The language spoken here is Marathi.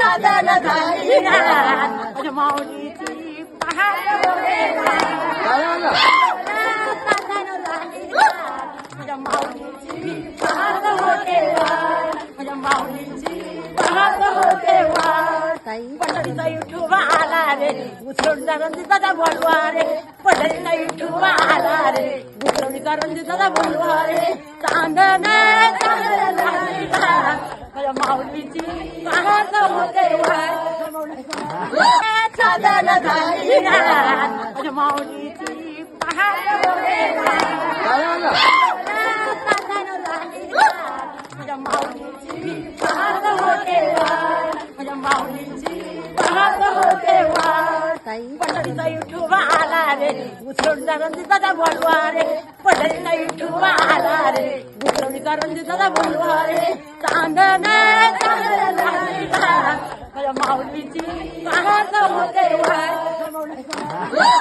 साधन झाली माझ्या माऊलीची पहाट माझ्या माऊलीची पहाट होते माझ्या माऊलीची पहाट होते पंढरीचा विठुबा आला रे उचलवणीचा रणजिताचा बोलवा रे पंढरीचा विठुबा आला रे उचलवणीचा रणजिताचा बोलवा रे चांदण माझ्या माऊलीची पहाट होते साधन झाली माझ्या माऊलीची पहाट होते माझ्या माऊलीची पहाट होते माझ्या माऊलीची पहाट होते पंढरीचा विठुबा आला रे उचलवणीचा रणजिताचा बोलवा रे पंढरीचा विठुबा आला रे उचलवणीचा रणजिताचा बोलवा रे चांदण माझ्या माऊलीची पहाट होते